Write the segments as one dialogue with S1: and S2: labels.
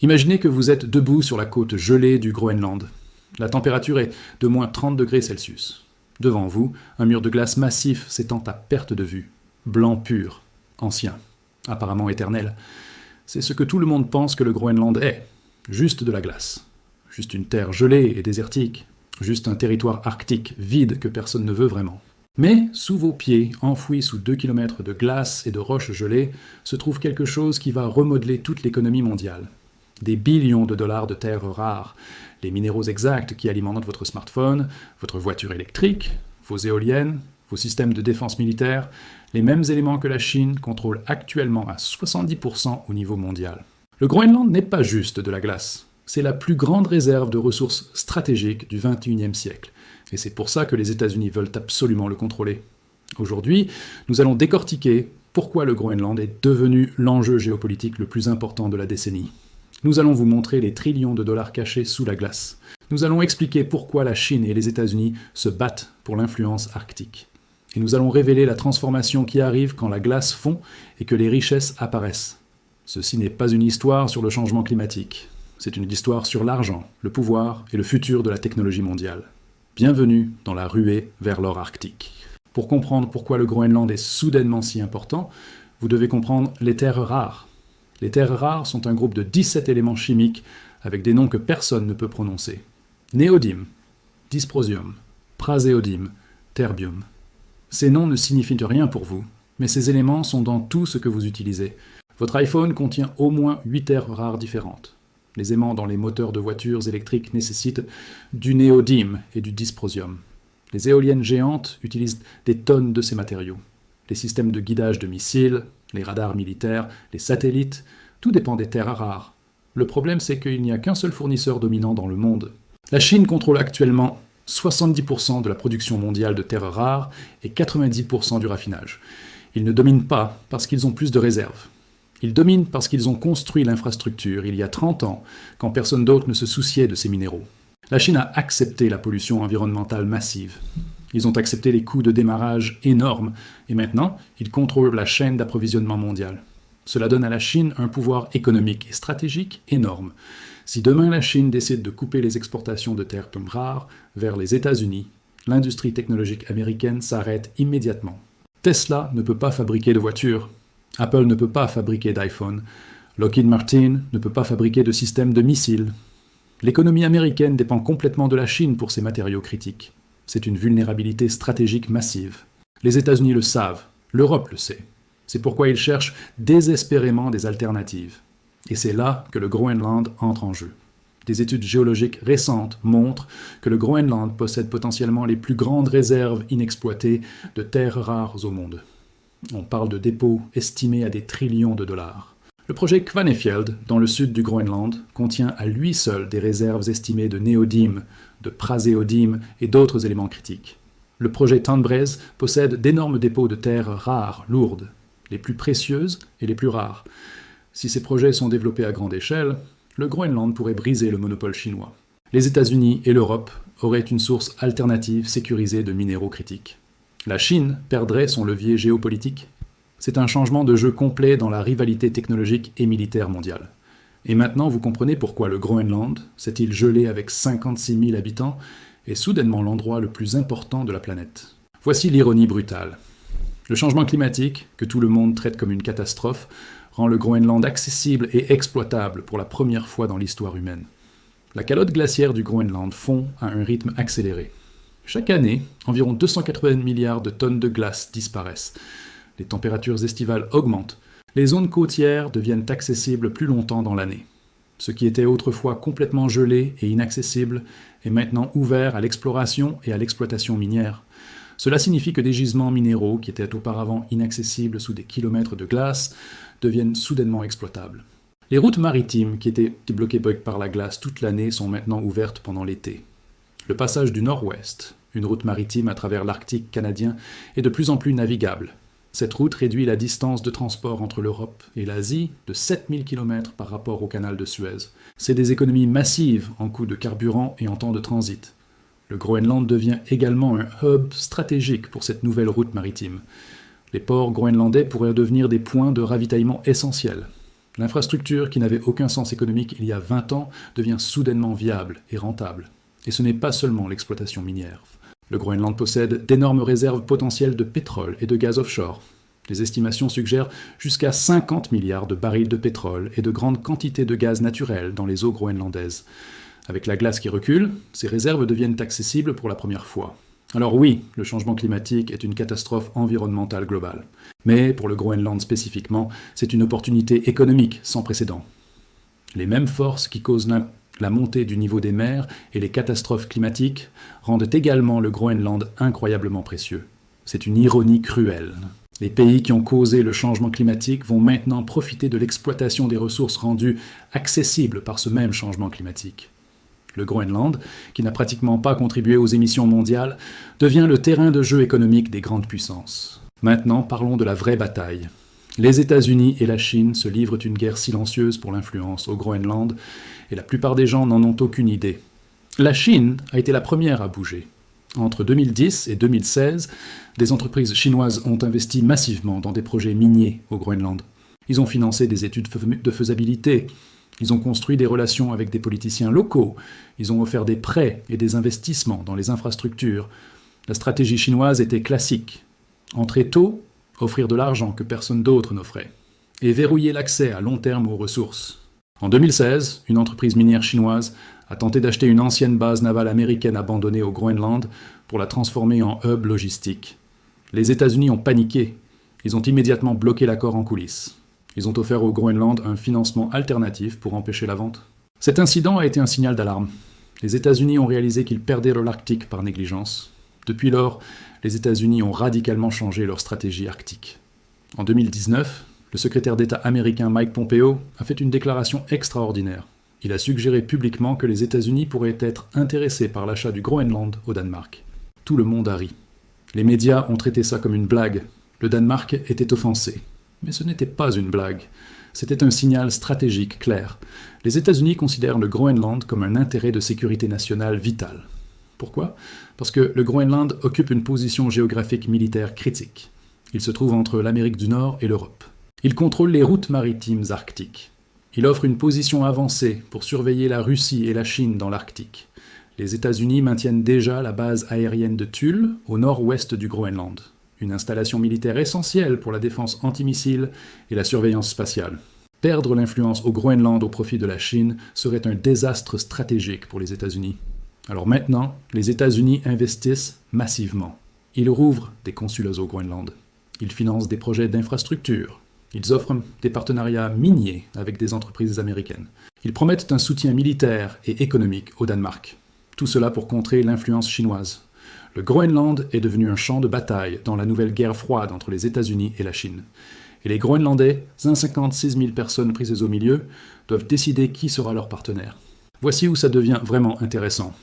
S1: Imaginez que vous êtes debout sur la côte gelée du Groenland. La température est de moins 30 degrés Celsius. Devant vous, un mur de glace massif s'étend à perte de vue. Blanc pur, ancien, apparemment éternel. C'est ce que tout le monde pense que le Groenland est. Juste de la glace. Juste une terre gelée et désertique. Juste un territoire arctique vide que personne ne veut vraiment. Mais sous vos pieds, enfouis sous 2 km de glace et de roches gelées, se trouve quelque chose qui va remodeler toute l'économie mondiale. Des billions de dollars de terres rares, les minéraux exacts qui alimentent votre smartphone, votre voiture électrique, vos éoliennes, vos systèmes de défense militaire, les mêmes éléments que la Chine contrôle actuellement à 70% au niveau mondial. Le Groenland n'est pas juste de la glace, c'est la plus grande réserve de ressources stratégiques du XXIe siècle, et c'est pour ça que les États-Unis veulent absolument le contrôler. Aujourd'hui, nous allons décortiquer pourquoi le Groenland est devenu l'enjeu géopolitique le plus important de la décennie. Nous allons vous montrer les trillions de dollars cachés sous la glace. Nous allons expliquer pourquoi la Chine et les États-Unis se battent pour l'influence arctique. Et nous allons révéler la transformation qui arrive quand la glace fond et que les richesses apparaissent. Ceci n'est pas une histoire sur le changement climatique. C'est une histoire sur l'argent, le pouvoir et le futur de la technologie mondiale. Bienvenue dans la ruée vers l'or arctique. Pour comprendre pourquoi le Groenland est soudainement si important, vous devez comprendre les terres rares. Les terres rares sont un groupe de 17 éléments chimiques avec des noms que personne ne peut prononcer. Néodyme, dysprosium, praséodyme, terbium. Ces noms ne signifient rien pour vous, mais ces éléments sont dans tout ce que vous utilisez. Votre iPhone contient au moins 8 terres rares différentes. Les aimants dans les moteurs de voitures électriques nécessitent du néodyme et du dysprosium. Les éoliennes géantes utilisent des tonnes de ces matériaux. Les systèmes de guidage de missiles, les radars militaires, les satellites, tout dépend des terres rares. Le problème, c'est qu'il n'y a qu'un seul fournisseur dominant dans le monde. La Chine contrôle actuellement 70% de la production mondiale de terres rares et 90% du raffinage. Ils ne dominent pas parce qu'ils ont plus de réserves. Ils dominent parce qu'ils ont construit l'infrastructure il y a 30 ans, quand personne d'autre ne se souciait de ces minéraux. La Chine a accepté la pollution environnementale massive. Ils ont accepté les coûts de démarrage énormes, et maintenant, ils contrôlent la chaîne d'approvisionnement mondiale. Cela donne à la Chine un pouvoir économique et stratégique énorme. Si demain la Chine décide de couper les exportations de terres rares vers les États-Unis, l'industrie technologique américaine s'arrête immédiatement. Tesla ne peut pas fabriquer de voitures. Apple ne peut pas fabriquer d'iPhone. Lockheed Martin ne peut pas fabriquer de systèmes de missiles. L'économie américaine dépend complètement de la Chine pour ses matériaux critiques. C'est une vulnérabilité stratégique massive. Les États-Unis le savent, l'Europe le sait. C'est pourquoi ils cherchent désespérément des alternatives. Et c'est là que le Groenland entre en jeu. Des études géologiques récentes montrent que le Groenland possède potentiellement les plus grandes réserves inexploitées de terres rares au monde. On parle de dépôts estimés à des trillions de dollars. Le projet Kvanefjeld, dans le sud du Groenland, contient à lui seul des réserves estimées de néodyme, de praséodyme et d'autres éléments critiques. Le projet Tanbreez possède d'énormes dépôts de terres rares, lourdes, les plus précieuses et les plus rares. Si ces projets sont développés à grande échelle, le Groenland pourrait briser le monopole chinois. Les États-Unis et l'Europe auraient une source alternative sécurisée de minéraux critiques. La Chine perdrait son levier géopolitique. C'est un changement de jeu complet dans la rivalité technologique et militaire mondiale. Et maintenant, vous comprenez pourquoi le Groenland, cette île gelée avec 56 000 habitants, est soudainement l'endroit le plus important de la planète. Voici l'ironie brutale. Le changement climatique, que tout le monde traite comme une catastrophe, rend le Groenland accessible et exploitable pour la première fois dans l'histoire humaine. La calotte glaciaire du Groenland fond à un rythme accéléré. Chaque année, environ 280 milliards de tonnes de glace disparaissent. Les températures estivales augmentent. Les zones côtières deviennent accessibles plus longtemps dans l'année. Ce qui était autrefois complètement gelé et inaccessible est maintenant ouvert à l'exploration et à l'exploitation minière. Cela signifie que des gisements minéraux qui étaient auparavant inaccessibles sous des kilomètres de glace deviennent soudainement exploitables. Les routes maritimes qui étaient bloquées par la glace toute l'année sont maintenant ouvertes pendant l'été. Le passage du Nord-Ouest, une route maritime à travers l'Arctique canadien, est de plus en plus navigable. Cette route réduit la distance de transport entre l'Europe et l'Asie de 7000 km par rapport au canal de Suez. C'est des économies massives en coûts de carburant et en temps de transit. Le Groenland devient également un hub stratégique pour cette nouvelle route maritime. Les ports groenlandais pourraient devenir des points de ravitaillement essentiels. L'infrastructure, qui n'avait aucun sens économique il y a 20 ans, devient soudainement viable et rentable. Et ce n'est pas seulement l'exploitation minière. Le Groenland possède d'énormes réserves potentielles de pétrole et de gaz offshore. Les estimations suggèrent jusqu'à 50 milliards de barils de pétrole et de grandes quantités de gaz naturel dans les eaux groenlandaises. Avec la glace qui recule, ces réserves deviennent accessibles pour la première fois. Alors oui, le changement climatique est une catastrophe environnementale globale. Mais pour le Groenland spécifiquement, c'est une opportunité économique sans précédent. Les mêmes forces qui causent la montée du niveau des mers et les catastrophes climatiques rendent également le Groenland incroyablement précieux. C'est une ironie cruelle. Les pays qui ont causé le changement climatique vont maintenant profiter de l'exploitation des ressources rendues accessibles par ce même changement climatique. Le Groenland, qui n'a pratiquement pas contribué aux émissions mondiales, devient le terrain de jeu économique des grandes puissances. Maintenant, parlons de la vraie bataille. Les États-Unis et la Chine se livrent une guerre silencieuse pour l'influence au Groenland, et la plupart des gens n'en ont aucune idée. La Chine a été la première à bouger. Entre 2010 et 2016, des entreprises chinoises ont investi massivement dans des projets miniers au Groenland. Ils ont financé des études de faisabilité. Ils ont construit des relations avec des politiciens locaux, ils ont offert des prêts et des investissements dans les infrastructures. La stratégie chinoise était classique. Entrer tôt, offrir de l'argent que personne d'autre n'offrait, et verrouiller l'accès à long terme aux ressources. En 2016, une entreprise minière chinoise a tenté d'acheter une ancienne base navale américaine abandonnée au Groenland pour la transformer en hub logistique. Les États-Unis ont paniqué. Ils ont immédiatement bloqué l'accord en coulisses. Ils ont offert au Groenland un financement alternatif pour empêcher la vente. Cet incident a été un signal d'alarme. Les États-Unis ont réalisé qu'ils perdaient l'Arctique par négligence. Depuis lors, les États-Unis ont radicalement changé leur stratégie arctique. En 2019, le secrétaire d'État américain Mike Pompeo a fait une déclaration extraordinaire. Il a suggéré publiquement que les États-Unis pourraient être intéressés par l'achat du Groenland au Danemark. Tout le monde a ri. Les médias ont traité ça comme une blague. Le Danemark était offensé. Mais ce n'était pas une blague. C'était un signal stratégique clair. Les États-Unis considèrent le Groenland comme un intérêt de sécurité nationale vital. Pourquoi ? Parce que le Groenland occupe une position géographique militaire critique. Il se trouve entre l'Amérique du Nord et l'Europe. Il contrôle les routes maritimes arctiques. Il offre une position avancée pour surveiller la Russie et la Chine dans l'Arctique. Les États-Unis maintiennent déjà la base aérienne de Thule, au nord-ouest du Groenland. Une installation militaire essentielle pour la défense antimissile et la surveillance spatiale. Perdre l'influence au Groenland au profit de la Chine serait un désastre stratégique pour les États-Unis. Alors maintenant, les États-Unis investissent massivement. Ils rouvrent des consulats au Groenland. Ils financent des projets d'infrastructure. Ils offrent des partenariats miniers avec des entreprises américaines. Ils promettent un soutien militaire et économique au Danemark. Tout cela pour contrer l'influence chinoise. Le Groenland est devenu un champ de bataille dans la nouvelle guerre froide entre les États-Unis et la Chine. Et les Groenlandais, 156 000 personnes prises au milieu, doivent décider qui sera leur partenaire. Voici où ça devient vraiment intéressant.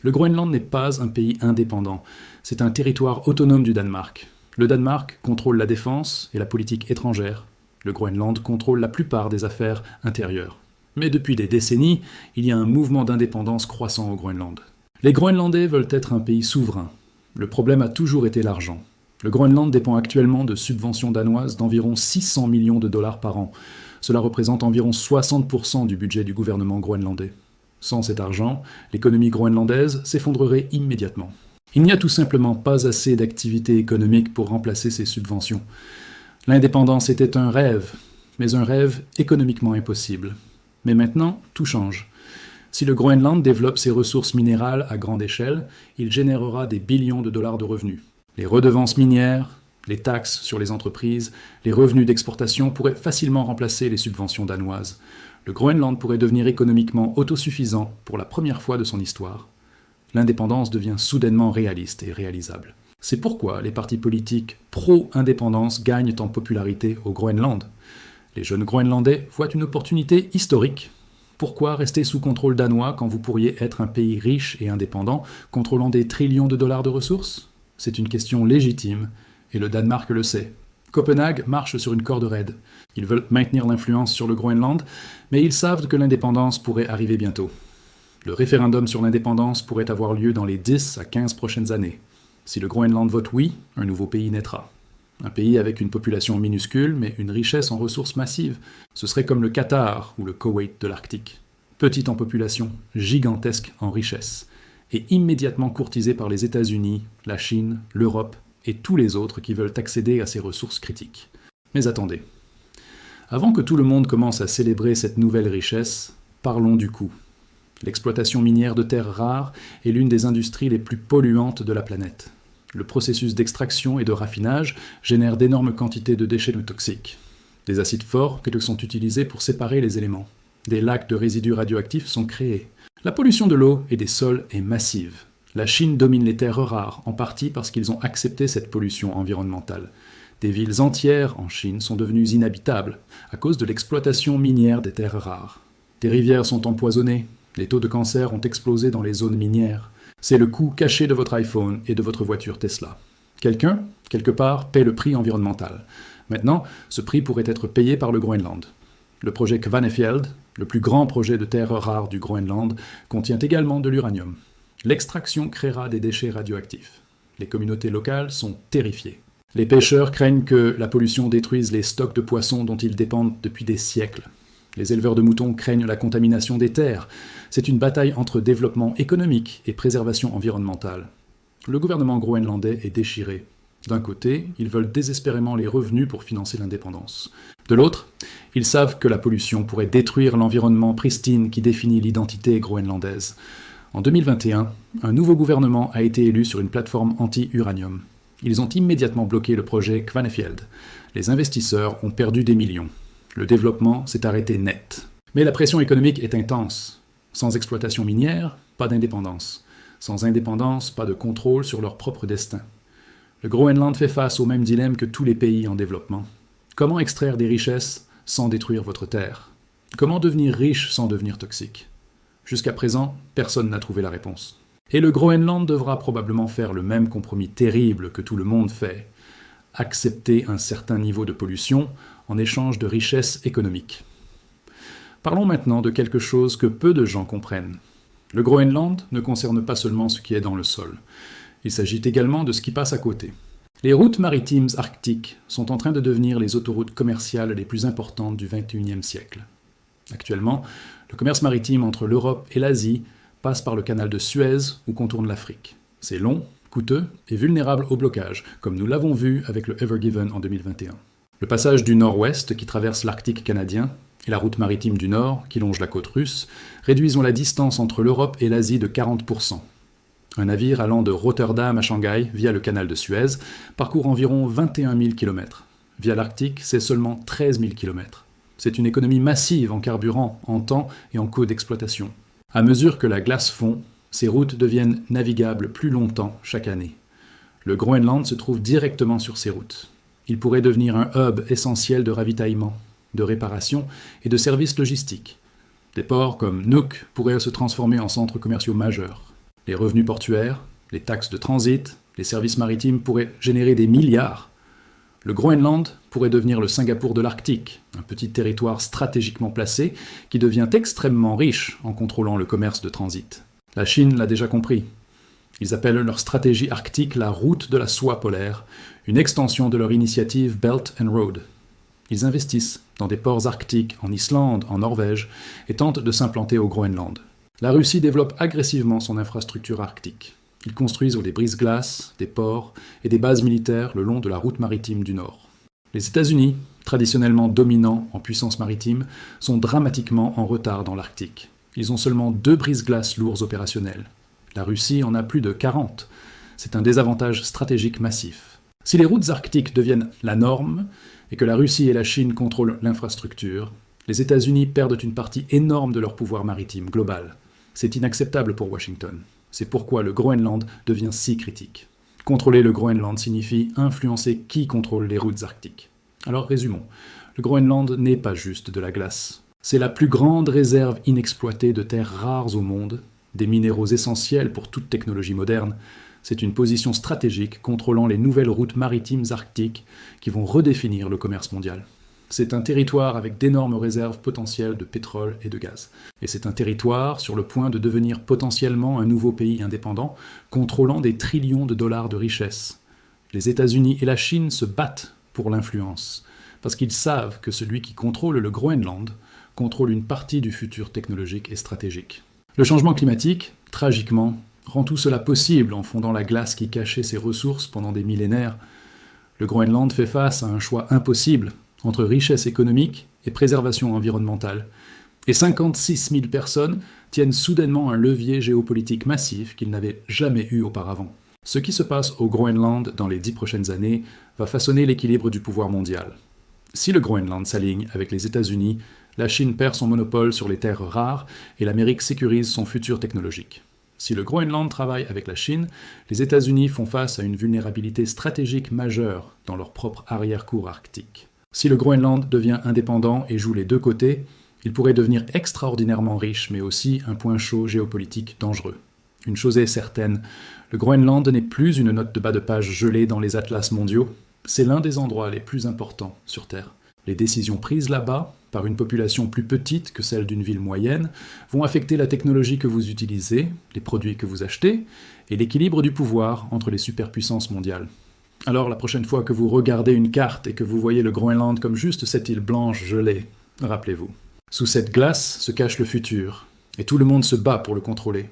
S1: Le Groenland n'est pas un pays indépendant, c'est un territoire autonome du Danemark. Le Danemark contrôle la défense et la politique étrangère. Le Groenland contrôle la plupart des affaires intérieures. Mais depuis des décennies, il y a un mouvement d'indépendance croissant au Groenland. Les Groenlandais veulent être un pays souverain. Le problème a toujours été l'argent. Le Groenland dépend actuellement de subventions danoises d'environ 600 millions de dollars par an. Cela représente environ 60% du budget du gouvernement groenlandais. Sans cet argent, l'économie groenlandaise s'effondrerait immédiatement. Il n'y a tout simplement pas assez d'activité économique pour remplacer ces subventions. L'indépendance était un rêve, mais un rêve économiquement impossible. Mais maintenant, tout change. Si le Groenland développe ses ressources minérales à grande échelle, il générera des billions de dollars de revenus. Les redevances minières, les taxes sur les entreprises, les revenus d'exportation pourraient facilement remplacer les subventions danoises. Le Groenland pourrait devenir économiquement autosuffisant pour la première fois de son histoire. L'indépendance devient soudainement réaliste et réalisable. C'est pourquoi les partis politiques pro-indépendance gagnent en popularité au Groenland. Les jeunes Groenlandais voient une opportunité historique. Pourquoi rester sous contrôle danois quand vous pourriez être un pays riche et indépendant, contrôlant des trillions de dollars de ressources ? C'est une question légitime, et le Danemark le sait. Copenhague marche sur une corde raide. Ils veulent maintenir l'influence sur le Groenland, mais ils savent que l'indépendance pourrait arriver bientôt. Le référendum sur l'indépendance pourrait avoir lieu dans les 10 à 15 prochaines années. Si le Groenland vote oui, un nouveau pays naîtra. Un pays avec une population minuscule, mais une richesse en ressources massives. Ce serait comme le Qatar ou le Koweït de l'Arctique. Petit en population, gigantesque en richesse. Et immédiatement courtisé par les États-Unis, la Chine, l'Europe et tous les autres qui veulent accéder à ces ressources critiques. Mais attendez. Avant que tout le monde commence à célébrer cette nouvelle richesse, parlons du coût. L'exploitation minière de terres rares est l'une des industries les plus polluantes de la planète. Le processus d'extraction et de raffinage génère d'énormes quantités de déchets toxiques. Des acides forts sont utilisés pour séparer les éléments. Des lacs de résidus radioactifs sont créés. La pollution de l'eau et des sols est massive. La Chine domine les terres rares, en partie parce qu'ils ont accepté cette pollution environnementale. Des villes entières en Chine sont devenues inhabitables à cause de l'exploitation minière des terres rares. Des rivières sont empoisonnées. Les taux de cancer ont explosé dans les zones minières. C'est le coût caché de votre iPhone et de votre voiture Tesla. Quelqu'un, quelque part, paie le prix environnemental. Maintenant, ce prix pourrait être payé par le Groenland. Le projet Kvanefjeld, le plus grand projet de terres rares du Groenland, contient également de l'uranium. L'extraction créera des déchets radioactifs. Les communautés locales sont terrifiées. Les pêcheurs craignent que la pollution détruise les stocks de poissons dont ils dépendent depuis des siècles. Les éleveurs de moutons craignent la contamination des terres. C'est une bataille entre développement économique et préservation environnementale. Le gouvernement groenlandais est déchiré. D'un côté, ils veulent désespérément les revenus pour financer l'indépendance. De l'autre, ils savent que la pollution pourrait détruire l'environnement pristine qui définit l'identité groenlandaise. En 2021, un nouveau gouvernement a été élu sur une plateforme anti-uranium. Ils ont immédiatement bloqué le projet Kvanefjeld. Les investisseurs ont perdu des millions. Le développement s'est arrêté net. Mais la pression économique est intense. Sans exploitation minière, pas d'indépendance. Sans indépendance, pas de contrôle sur leur propre destin. Le Groenland fait face au même dilemme que tous les pays en développement. Comment extraire des richesses sans détruire votre terre? Comment devenir riche sans devenir toxique? Jusqu'à présent, personne n'a trouvé la réponse. Et le Groenland devra probablement faire le même compromis terrible que tout le monde fait. Accepter un certain niveau de pollution en échange de richesses économiques. Parlons maintenant de quelque chose que peu de gens comprennent. Le Groenland ne concerne pas seulement ce qui est dans le sol. Il s'agit également de ce qui passe à côté. Les routes maritimes arctiques sont en train de devenir les autoroutes commerciales les plus importantes du XXIe siècle. Actuellement, le commerce maritime entre l'Europe et l'Asie passe par le canal de Suez où contourne l'Afrique. C'est long, coûteux et vulnérable au blocage, comme nous l'avons vu avec le Ever Given en 2021. Le passage du nord-ouest qui traverse l'Arctique canadien et la route maritime du nord qui longe la côte russe réduisent la distance entre l'Europe et l'Asie de 40%. Un navire allant de Rotterdam à Shanghai via le canal de Suez parcourt environ 21 000 km. Via l'Arctique, c'est seulement 13 000 km. C'est une économie massive en carburant, en temps et en coût d'exploitation. À mesure que la glace fond, ces routes deviennent navigables plus longtemps chaque année. Le Groenland se trouve directement sur ces routes. Il pourrait devenir un hub essentiel de ravitaillement, de réparation et de services logistiques. Des ports comme Nuuk pourraient se transformer en centres commerciaux majeurs. Les revenus portuaires, les taxes de transit, les services maritimes pourraient générer des milliards. Le Groenland pourrait devenir le Singapour de l'Arctique, un petit territoire stratégiquement placé qui devient extrêmement riche en contrôlant le commerce de transit. La Chine l'a déjà compris. Ils appellent leur stratégie arctique la route de la soie polaire, une extension de leur initiative Belt and Road. Ils investissent dans des ports arctiques en Islande, en Norvège, et tentent de s'implanter au Groenland. La Russie développe agressivement son infrastructure arctique. Ils construisent des brise-glaces, des ports et des bases militaires le long de la route maritime du Nord. Les États-Unis, traditionnellement dominants en puissance maritime, sont dramatiquement en retard dans l'Arctique. Ils ont seulement 2 brise-glaces lourds opérationnels. La Russie en a plus de 40. C'est un désavantage stratégique massif. Si les routes arctiques deviennent la norme et que la Russie et la Chine contrôlent l'infrastructure, les États-Unis perdent une partie énorme de leur pouvoir maritime global. C'est inacceptable pour Washington. C'est pourquoi le Groenland devient si critique. Contrôler le Groenland signifie influencer qui contrôle les routes arctiques. Alors résumons. Le Groenland n'est pas juste de la glace. C'est la plus grande réserve inexploitée de terres rares au monde, des minéraux essentiels pour toute technologie moderne. C'est une position stratégique contrôlant les nouvelles routes maritimes arctiques qui vont redéfinir le commerce mondial. C'est un territoire avec d'énormes réserves potentielles de pétrole et de gaz. Et c'est un territoire sur le point de devenir potentiellement un nouveau pays indépendant, contrôlant des trillions de dollars de richesses. Les États-Unis et la Chine se battent pour l'influence, parce qu'ils savent que celui qui contrôle le Groenland contrôle une partie du futur technologique et stratégique. Le changement climatique, tragiquement, rend tout cela possible en fondant la glace qui cachait ses ressources pendant des millénaires. Le Groenland fait face à un choix impossible entre richesse économique et préservation environnementale. Et 56 000 personnes tiennent soudainement un levier géopolitique massif qu'ils n'avaient jamais eu auparavant. Ce qui se passe au Groenland dans les 10 prochaines années va façonner l'équilibre du pouvoir mondial. Si le Groenland s'aligne avec les États-Unis, la Chine perd son monopole sur les terres rares et l'Amérique sécurise son futur technologique. Si le Groenland travaille avec la Chine, les États-Unis font face à une vulnérabilité stratégique majeure dans leur propre arrière-cour arctique. Si le Groenland devient indépendant et joue les deux côtés, il pourrait devenir extraordinairement riche, mais aussi un point chaud géopolitique dangereux. Une chose est certaine, le Groenland n'est plus une note de bas de page gelée dans les atlas mondiaux, c'est l'un des endroits les plus importants sur Terre. Les décisions prises là-bas, par une population plus petite que celle d'une ville moyenne, vont affecter la technologie que vous utilisez, les produits que vous achetez, et l'équilibre du pouvoir entre les superpuissances mondiales. Alors la prochaine fois que vous regardez une carte et que vous voyez le Groenland comme juste cette île blanche gelée, rappelez-vous. Sous cette glace se cache le futur, et tout le monde se bat pour le contrôler.